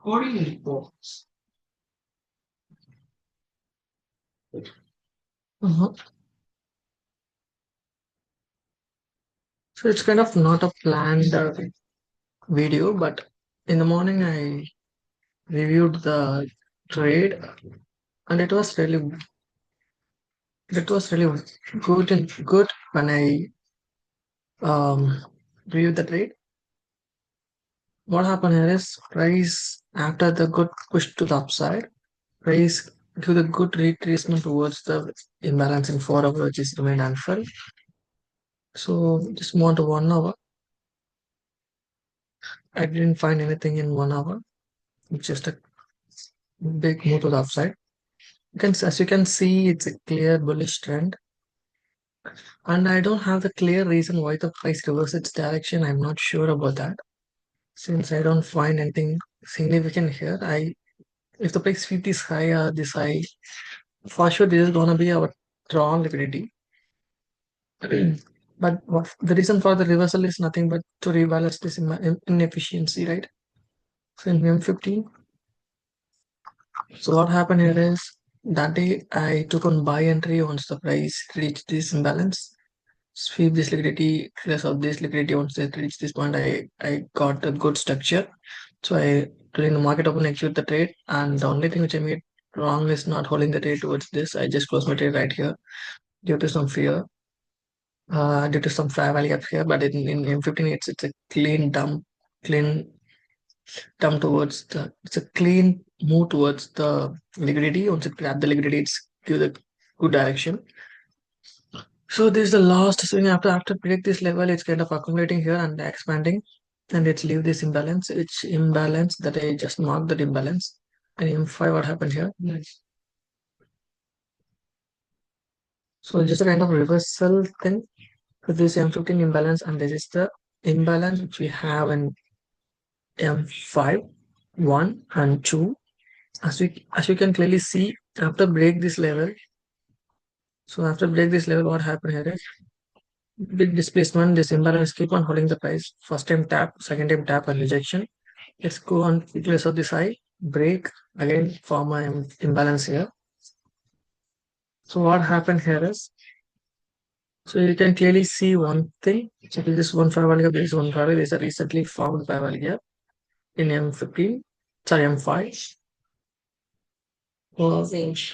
Coding reports. Uh-huh. So it's kind of not a planned video, but in the morning I reviewed the trade, and it was really good when I um reviewed the trade. What happened here is price after the good push to the upside, price to the good retracement towards the imbalance in 4 hours, which is remained unfilled. So just move on to 1 hour. I didn't find anything in 1 hour. It's just a big move to the upside. As you can see, it's a clear bullish trend, and I don't have the clear reason why the price reversed its direction. I'm not sure about that. Since I don't find anything significant here, I if the price sweep is high or this high, for sure this is gonna be our strong liquidity. But the reason for the reversal is nothing but to rebalance this inefficiency, right? So in M15, so what happened here is that day I took on buy entry once the price reached this imbalance. Sweep this liquidity, clears of this liquidity once it reach this point. I got a good structure. So I during the market open execute the trade, and the only thing which I made wrong is not holding the trade towards this. I just closed my trade right here due to some fear, due to some fair value up here. But in M15 it's a clean dump towards the it's a clean move towards the liquidity. Once it grab the liquidity, it's give the good direction. So this is the last swing after break this level, it's kind of accumulating here and expanding, and it's leave this imbalance. It's imbalance that I just marked that imbalance. And M5, what happened here? Nice. So just a kind of reversal thing with this M15 imbalance, and this is the imbalance which we have in M5, 1 and 2. As you can clearly see, after break this level, so after break this level, what happened here is big displacement, this imbalance keep on holding the price. First time tap, second time tap and rejection. Let's go on place of this high, break, again form an imbalance here. So what happened here is, so you can clearly see one thing. So this is one fair value, this is one fair value, this is a recently formed fair value here in M15, sorry M5. So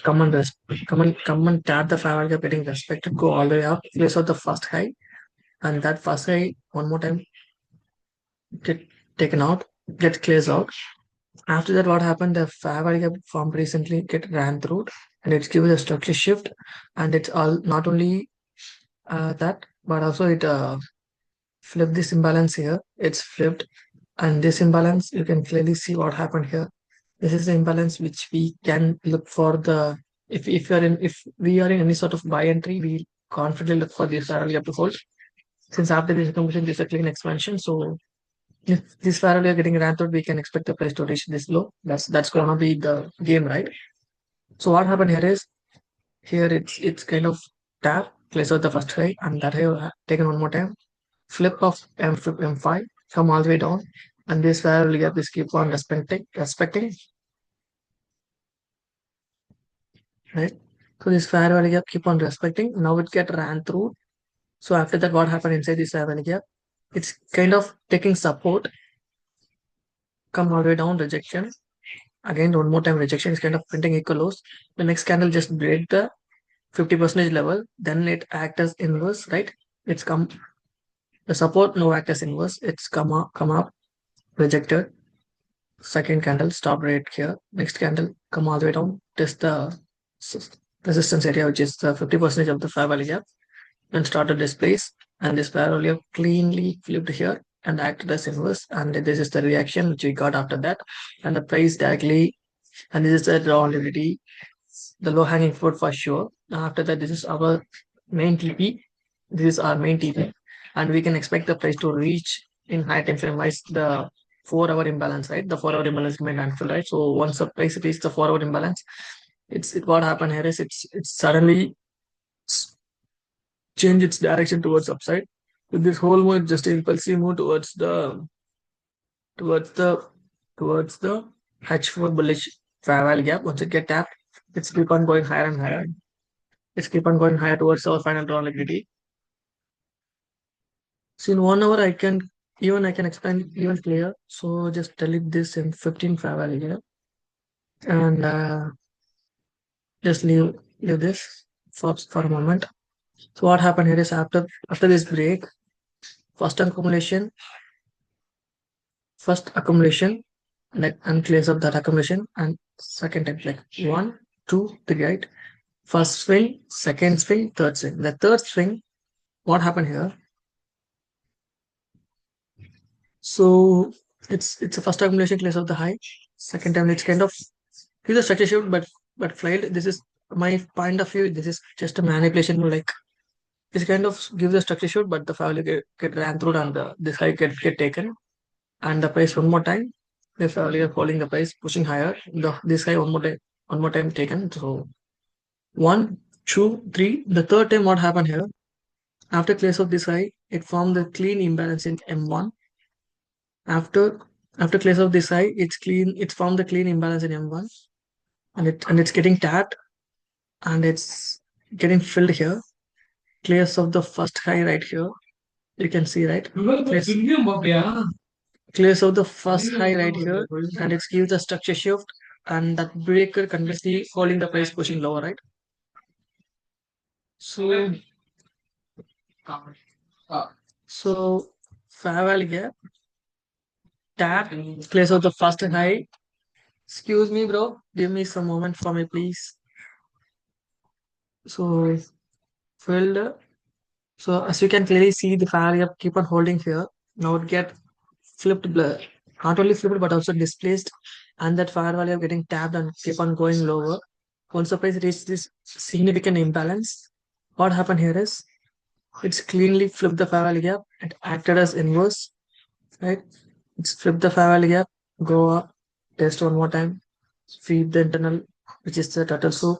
come and tap the fair value getting respected, go all the way up, place of the first high, and that first high one more time get taken out, get clears out. After that, what happened? The fair value gap formed recently get ran through, and it's given a structure shift, and it's all not only that, but also it flipped this imbalance here. It's flipped, and this imbalance you can clearly see what happened here. This is the imbalance which we can look for the if we are in any sort of buy entry, we confidently look for this fair value gap to hold. Since after this accumulation, this is a clean expansion, so if this parallel are getting ran through, we can expect the price to reach this low. That's gonna be the game, right? So what happened here is here it's kind of tap, place out the first high, and that high taken one more time, flip of M5, come all the way down, and this parallel gap is keep on respecting, right? So this parallel gap keep on respecting. Now it get ran through. So after that, what happened inside this parallel gap? It's kind of taking support, come all the way down, rejection. Again, one more time rejection is kind of printing equal lows. The next candle just break the 50% level, then it act as inverse, right? It's come the support no act as inverse. It's come up, rejected. Second candle stop right here. Next candle come all the way down. Test the resistance area, which is the 50% of the fair value gap, and started this place. And this fair value cleanly flipped here and acted as inverse. And this is the reaction which we got after that. And the price directly, and this is the raw liquidity, the low hanging fruit for sure. After that, this is our main TP. This is our main TP, and we can expect the price to reach in high time frame wise the 4 hour imbalance, right? The 4 hour imbalance remain unfilled, right? So once the price reaches the 4 hour imbalance, what happened here is it's suddenly change its direction towards upside. With this whole move, just impulsive move towards the towards the H4 bullish fair value gap. Once it get tapped, it's keep on going higher and higher. It's keep on going higher towards our final draw liquidity. So in 1 hour, I can explain even clear. So just delete this in 15 fair value gap and just leave this for a moment. So what happened here is after this break, first accumulation, first accumulation, like unclears of that accumulation, and second time like 1, 2, 3, right? First swing, second swing, third swing. The third swing, what happened here? So it's a first accumulation clears of the high. Second time it's kind of here's a structure shift, but failed. This is my point of view. This is just a manipulation. Like this kind of gives a structure shift, but the file get ran through and this high get taken and the price one more time. The file is holding the price, pushing higher. This high one more time taken. So 1, 2, 3. The third time, what happened here? After clears of this high, it formed the clean imbalance in M1. After after clears of this high, it's formed the clean imbalance in M1 and it's getting tapped and it's getting filled here. Clears of the first high right here. You can see right. Clears of the first high right here and it gives a structure shift and that breaker continuously holding the price pushing lower, right? So so fair value gap tap clears of the first high. Excuse me, bro. Give me some moment for me, please. So filled. So as you can clearly see, the fair value gap keep on holding here. Now it get flipped, not only flipped but also displaced, and that fair value of getting tapped and keep on going lower. Once the price reaches this significant imbalance, what happened here is it's cleanly flipped the fair value gap and acted as inverse, right? It's flipped the fair value gap, go up, test one more time, feed the internal, which is the turtle soup,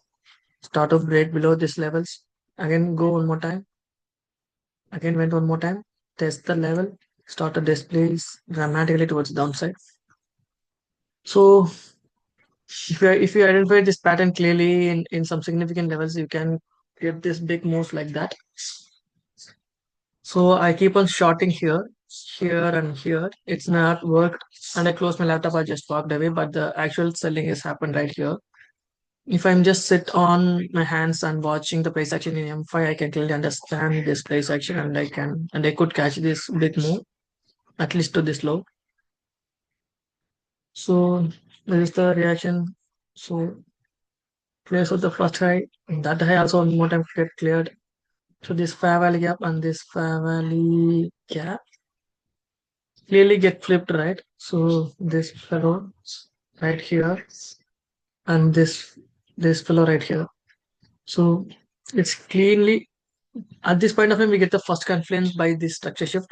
start of break below these levels, again go one more time, again went one more time, test the level, start to displace dramatically towards downside. So if you identify this pattern clearly in some significant levels, you can get this big move like that. So I keep on shorting here, here and here. It's not worked. And I closed my laptop, I just walked away, but the actual selling has happened right here. If I'm just sit on my hands and watching the price action in M5, I can clearly understand this price action and I could catch this big move, at least to this low. So this is the reaction. So clears of the first high. That high also one more time get cleared. So this fair value gap and this fair value gap clearly get flipped, right? So this fellow right here and this fellow right here. So it's cleanly at this point of time we get the first confluence by this structure shift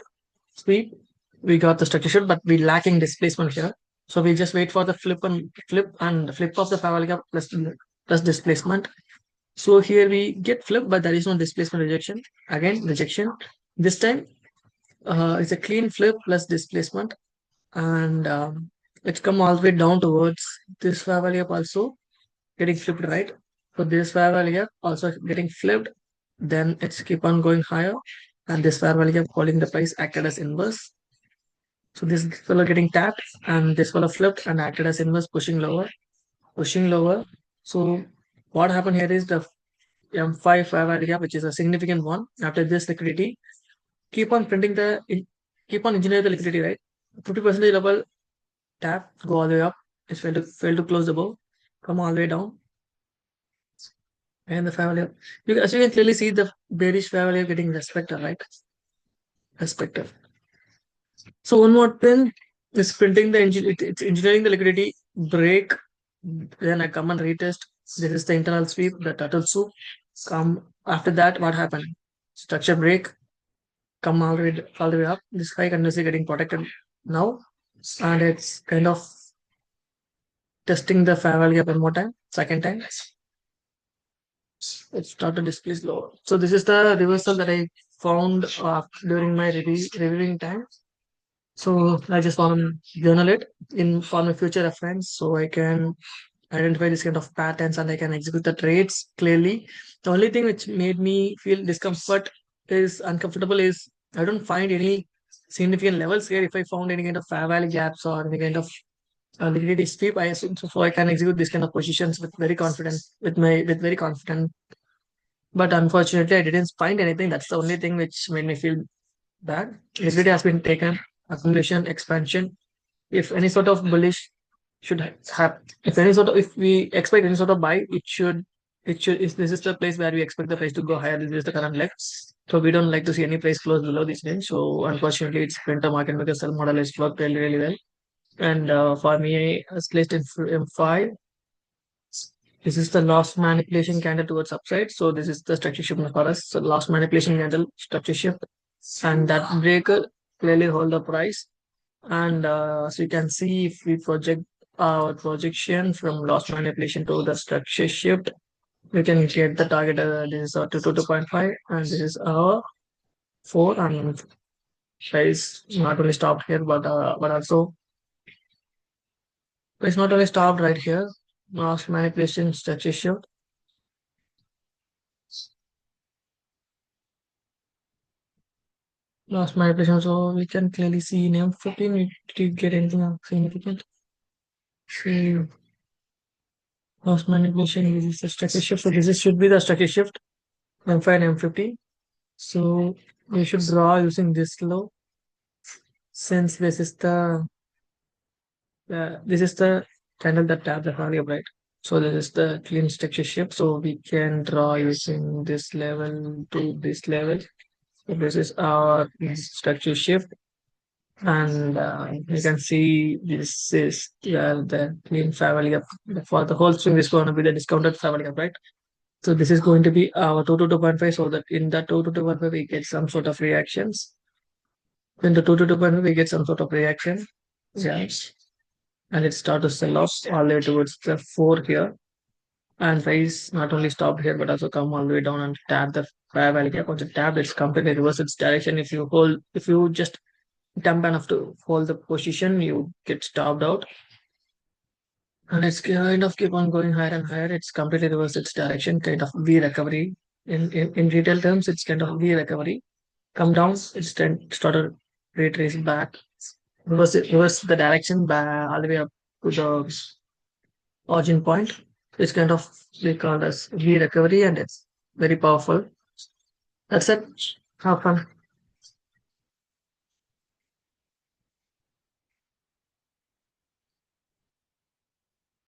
sweep. We got the structure shift, but we lacking displacement here. So we just wait for the flip of the fair value gap plus displacement. So here we get flip, but there is no displacement rejection. Again, rejection. This time it's a clean flip plus displacement, and it's come all the way down towards this fair value gap also getting flipped, right? So this fair value gap also getting flipped. Then it's keep on going higher, and this fair value gap holding the price acted as inverse. So this fellow getting tapped, and this fellow flipped and acted as inverse, pushing lower, pushing lower. So what happened here is the M5 fair value gap, which is a significant one. After this liquidity, keep on printing keep on engineering the liquidity, right? 50% level tap, go all the way up. It's failed to close the bow, come all the way down, and the fair value. As you can clearly see, the bearish fair value getting respected, right? Respected. So one more thing is printing it's engineering the liquidity break. Then I come and retest. This is the internal sweep, the turtle soup. Come after that, what happened? Structure break, come all the way up. This high continuously getting protected now, and it's kind of testing the fair value one more time, second time. It started display low. So this is the reversal that I found during my reviewing time. So I just want to journal it in for my future reference so I can identify this kind of patterns and I can execute the trades clearly. The only thing which made me feel discomfort is uncomfortable is I don't find any significant levels here. If I found any kind of fair value gaps or any kind of liquidity sweep, I assume so I can execute this kind of positions with very confident with very confident. But unfortunately, I didn't find anything. That's the only thing which made me feel bad. Liquidity has been taken, accumulation, expansion. If any sort of bullish should have, if any sort of, if we expect any sort of buy, if this is the place where we expect the price to go higher, this is the current leg. So we don't like to see any price close below this range. So unfortunately, it's printer market because sell model has worked really, really well. And for me, as placed in M5, this is the last manipulation candle towards upside. So this is the structure shift for us. So last manipulation candle structure shift, and that breaker clearly hold the price. And so you can see if we project our projection from last manipulation to the structure shift, we can get the target. This is our 2.5, and this is our 4. And price not only stopped here, but also it's not only stopped right here. Last manipulation structure shift. Last manipulation, so we can clearly see in M15. Did you get anything significant? See, last manipulation is the structure shift. So should be the structure shift. M5 and M50. So we should draw using this law since this is the candle that tapped the value, right? So this is the clean structure shift. So we can draw using this level to this level. So this is our structure shift. And you can see this is the clean family gap for the whole string is going to be the discounted family gap, right? So this is going to be our 2 to 2.5, so that in that 2 to 2.5 we get some sort of reactions. In the 2 to 2.5 we get some sort of reaction. Yes. And it starts to sell off all the way towards the 4 here. And price not only stopped here but also come all the way down and tap the fair value gap. Once it tapped, it's completely reverse its direction. If you just dump enough to hold the position, you get stopped out. And it's kind of keep on going higher and higher. It's completely reverse its direction, kind of V recovery. In retail terms, it's kind of V recovery. Come down, it's then started retrace back. Reverse the direction back all the way up to the origin point. It's kind of we call as V recovery and it's very powerful. That's it. Have fun.